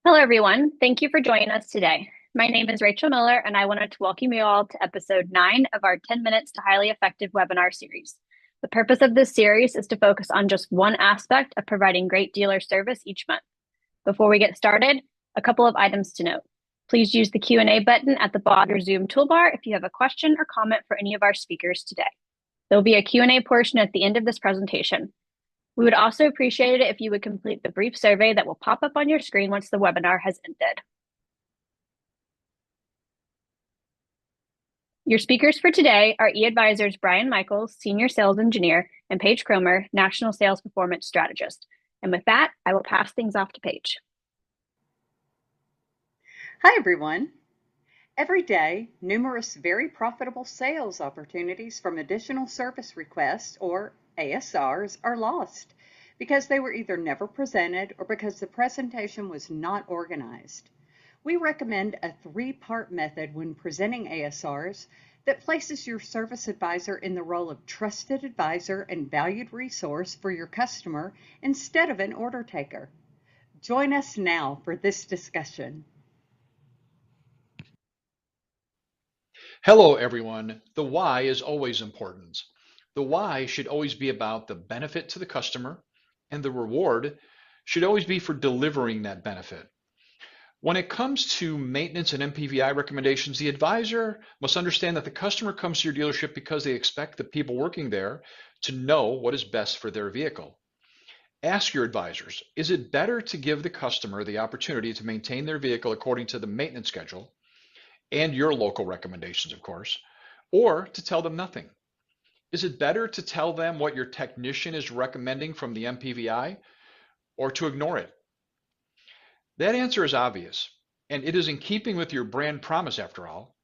Hello, everyone. Thank you for joining us today. My name is Rachel Miller, and I wanted to welcome you all to episode 9 of our 10 Minutes to Highly Effective webinar series. The purpose of this series is to focus on just one aspect of providing great dealer service each month. Before we get started, a couple of items to note. Please use the Q&A button at the bottom of your Zoom toolbar if you have a question or comment for any of our speakers today. There will be a Q&A portion at the end of this presentation. We would also appreciate it if you would complete the brief survey that will pop up on your screen once the webinar has ended. Your speakers for today are eAdvisor's Brian Michaels, Senior Sales Engineer, and Paige Cromer, National Sales Performance Strategist. And with that, I will pass things off to Paige. Hi, everyone. Every day, numerous very profitable sales opportunities from additional service requests, or ASRs, are lost because they were either never presented or because the presentation was not organized. We recommend a three-part method when presenting ASRs that places your service advisor in the role of trusted advisor and valued resource for your customer instead of an order taker. Join us now for this discussion. Hello, everyone. The why is always important. The why should always be about the benefit to the customer, and the reward should always be for delivering that benefit. When it comes to maintenance and MPVI recommendations, the advisor must understand that the customer comes to your dealership because they expect the people working there to know what is best for their vehicle. Ask your advisors, is it better to give the customer the opportunity to maintain their vehicle according to the maintenance schedule, and your local recommendations, of course, or to tell them nothing? Is it better to tell them what your technician is recommending from the MPVI, or to ignore it? That answer is obvious, and it is in keeping with your brand promise after all.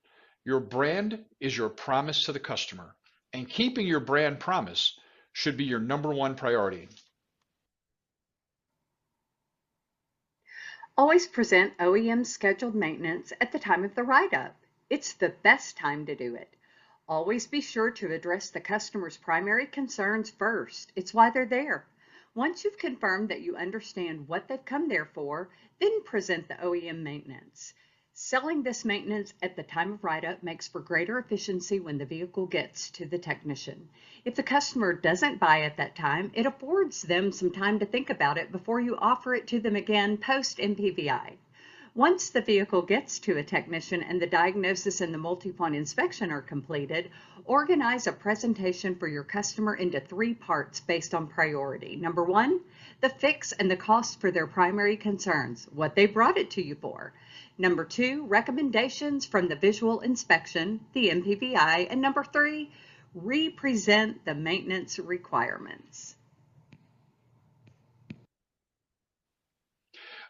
Your brand is your promise to the customer, and keeping your brand promise should be your #1 priority. Always present OEM scheduled maintenance at the time of the write-up. It's the best time to do it. Always be sure to address the customer's primary concerns first. It's why they're there. Once you've confirmed that you understand what they've come there for, then present the OEM maintenance. Selling this maintenance at the time of write-up makes for greater efficiency when the vehicle gets to the technician. If the customer doesn't buy at that time, it affords them some time to think about it before you offer it to them again post-MPVI. Once the vehicle gets to a technician and the diagnosis and the multi-point inspection are completed, organize a presentation for your customer into 3 parts based on priority. Number 1, the fix and the cost for their primary concerns, what they brought it to you for. Number 2, recommendations from the visual inspection, the MPVI. And number 3, represent the maintenance requirements.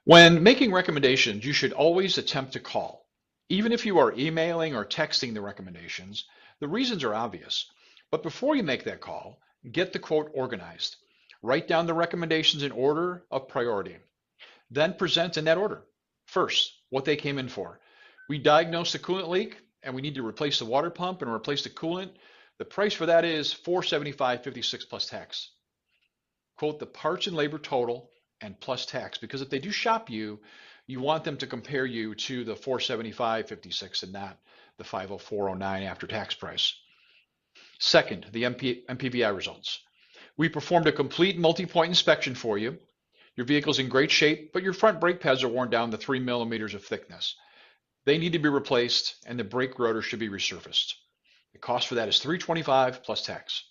When making recommendations, you should always attempt to call. Even if you are emailing or texting the recommendations, the reasons are obvious. But before you make that call, get the quote organized. Write down the recommendations in order of priority. Then present in that order. First, what they came in for. We diagnosed the coolant leak and we need to replace the water pump and replace the coolant. The price for that is $475.56 plus tax. Quote the parts and labor total and plus tax, because if they do shop you, you want them to compare you to the $475.56 and not the $504.09 after tax price. Second, the MPVI results. We performed a complete multi-point inspection for you. Your vehicle's in great shape, but your front brake pads are worn down to 3 millimeters of thickness. They need to be replaced and the brake rotor should be resurfaced. The cost for that is $325 plus tax.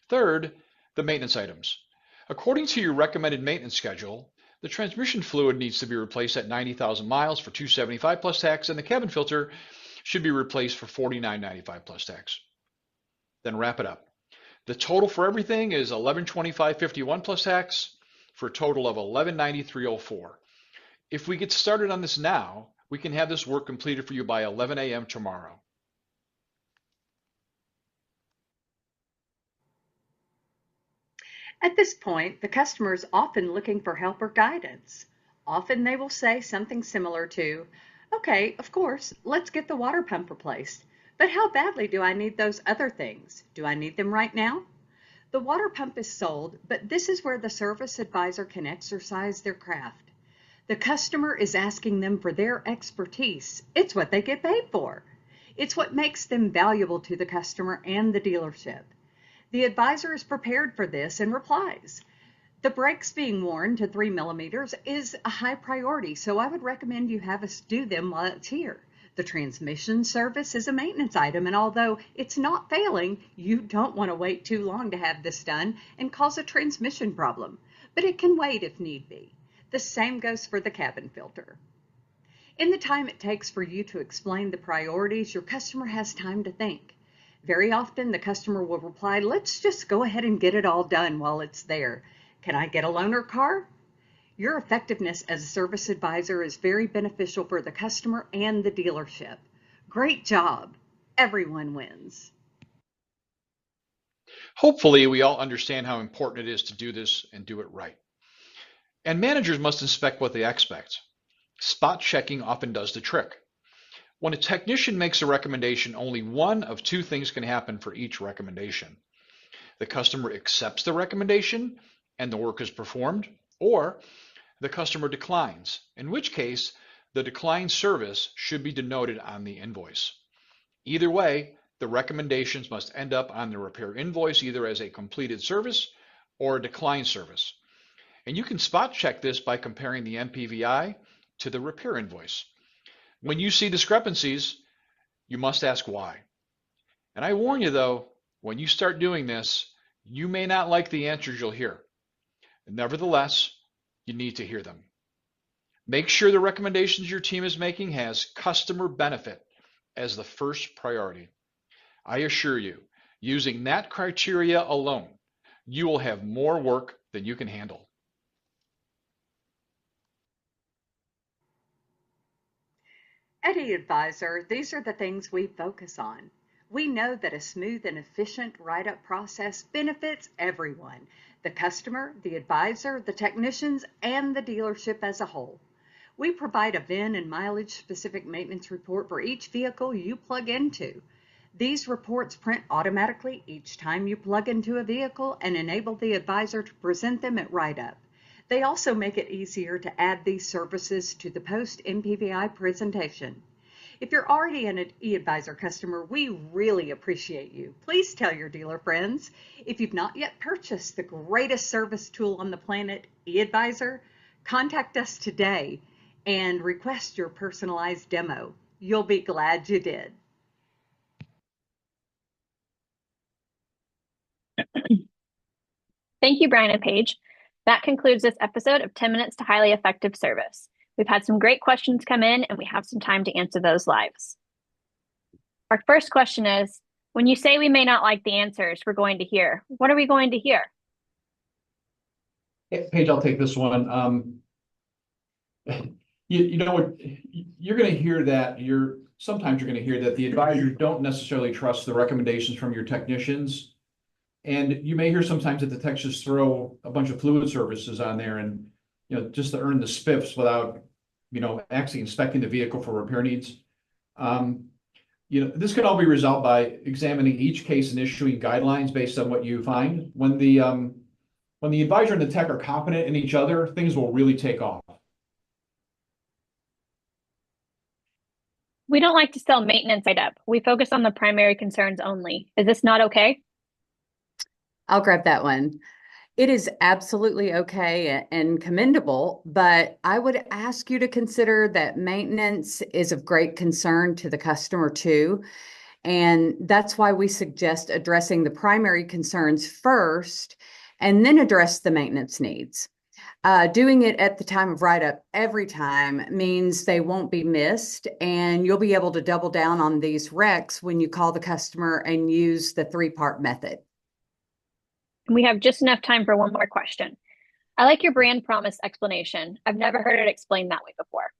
Third, the maintenance items. According to your recommended maintenance schedule, the transmission fluid needs to be replaced at 90,000 miles for $275 plus tax, and the cabin filter should be replaced for $49.95 plus tax. Then wrap it up. The total for everything is $1125.51 plus tax for a total of $1193.04. If we get started on this now, we can have this work completed for you by 11 a.m. tomorrow. At this point, the customer is often looking for help or guidance. Often they will say something similar to, okay, of course, let's get the water pump replaced. But how badly do I need those other things? Do I need them right now? The water pump is sold, but this is where the service advisor can exercise their craft. The customer is asking them for their expertise. It's what they get paid for. It's what makes them valuable to the customer and the dealership. The advisor is prepared for this and replies. The brakes being worn to 3 millimeters is a high priority, so I would recommend you have us do them while it's here. The transmission service is a maintenance item, and although it's not failing, you don't want to wait too long to have this done and cause a transmission problem, but it can wait if need be. The same goes for the cabin filter. In the time it takes for you to explain the priorities, your customer has time to think. Very often the customer will reply, let's just go ahead and get it all done while it's there. Can I get a loaner car? Your effectiveness as a service advisor is very beneficial for the customer and the dealership. Great job. Everyone wins. Hopefully, we all understand how important it is to do this and do it right. And managers must inspect what they expect. Spot checking often does the trick. When a technician makes a recommendation, only one of two things can happen for each recommendation. The customer accepts the recommendation and the work is performed, or the customer declines, in which case the declined service should be denoted on the invoice. Either way, the recommendations must end up on the repair invoice either as a completed service or a declined service. And you can spot check this by comparing the MPVI to the repair invoice. When you see discrepancies, you must ask why. And I warn you though, when you start doing this, you may not like the answers you'll hear. Nevertheless, you need to hear them. Make sure the recommendations your team is making has customer benefit as the first priority. I assure you, using that criteria alone, you will have more work than you can handle. At eAdvisor, these are the things we focus on. We know that a smooth and efficient write-up process benefits everyone, the customer, the advisor, the technicians, and the dealership as a whole. We provide a VIN and mileage-specific maintenance report for each vehicle you plug into. These reports print automatically each time you plug into a vehicle and enable the advisor to present them at write-up. They also make it easier to add these services to the post-MPVI presentation. If you're already an eAdvisor customer, we really appreciate you. Please tell your dealer friends. If you've not yet purchased the greatest service tool on the planet, eAdvisor, contact us today and request your personalized demo. You'll be glad you did. Thank you, Brian and Paige. That concludes this episode of 10 Minutes to Highly Effective Service. We've had some great questions come in and we have some time to answer those live. Our first question is, when you say we may not like the answers we're going to hear, what are we going to hear? Hey, Paige, I'll take this one. You know what, you're going to hear that sometimes you're going to hear that the advisors don't necessarily trust the recommendations from your technicians. And you may hear sometimes that the techs just throw a bunch of fluid services on there and, just to earn the spiffs without, actually inspecting the vehicle for repair needs. This can all be resolved by examining each case and issuing guidelines based on what you find. When the advisor and the tech are competent in each other, things will really take off. We don't like to sell maintenance write-up. We focus on the primary concerns only. Is this not okay? I'll grab that one. It is absolutely okay and commendable, but I would ask you to consider that maintenance is of great concern to the customer too. And that's why we suggest addressing the primary concerns first and then address the maintenance needs. Doing it at the time of write-up every time means they won't be missed, and you'll be able to double down on these recs when you call the customer and use the three-part method. We have just enough time for one more question. I like your brand promise explanation. I've never heard it explained that way before.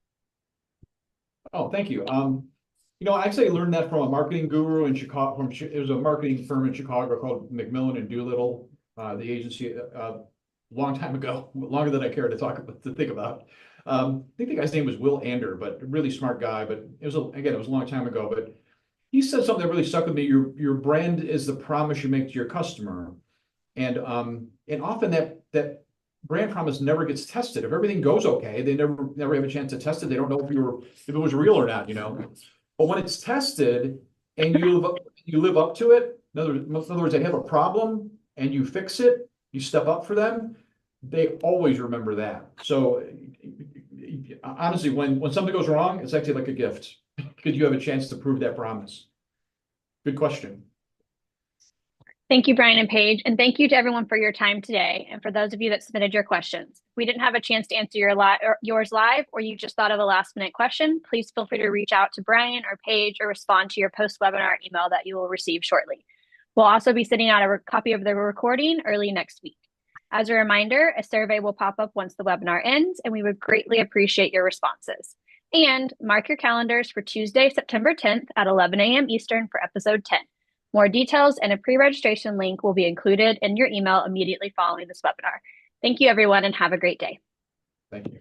Oh, thank you. I actually learned that from a marketing guru in Chicago. It was a marketing firm in Chicago called McMillan and Doolittle, the agency, long time ago, longer than I care to think about. I think the guy's name was Will Ander, but a really smart guy. But it was a long time ago. But he said something that really stuck with me. Your brand is the promise you make to your customer. And often that brand promise never gets tested. If everything goes okay, they never have a chance to test it. They don't know if it was real or not, you know. But when it's tested and you live up to it, in other words, they have a problem and you fix it, you step up for them, they always remember that. So honestly, when something goes wrong, it's actually like a gift because you have a chance to prove that promise. Good question. Thank you, Brian and Paige, and thank you to everyone for your time today, and for those of you that submitted your questions. If we didn't have a chance to answer yours live, or you just thought of a last-minute question, please feel free to reach out to Brian or Paige or respond to your post-webinar email that you will receive shortly. We'll also be sending out a copy of the recording early next week. As a reminder, a survey will pop up once the webinar ends, and we would greatly appreciate your responses. And mark your calendars for Tuesday, September 10th at 11 a.m. Eastern for episode 10. More details and a pre-registration link will be included in your email immediately following this webinar. Thank you, everyone, and have a great day. Thank you.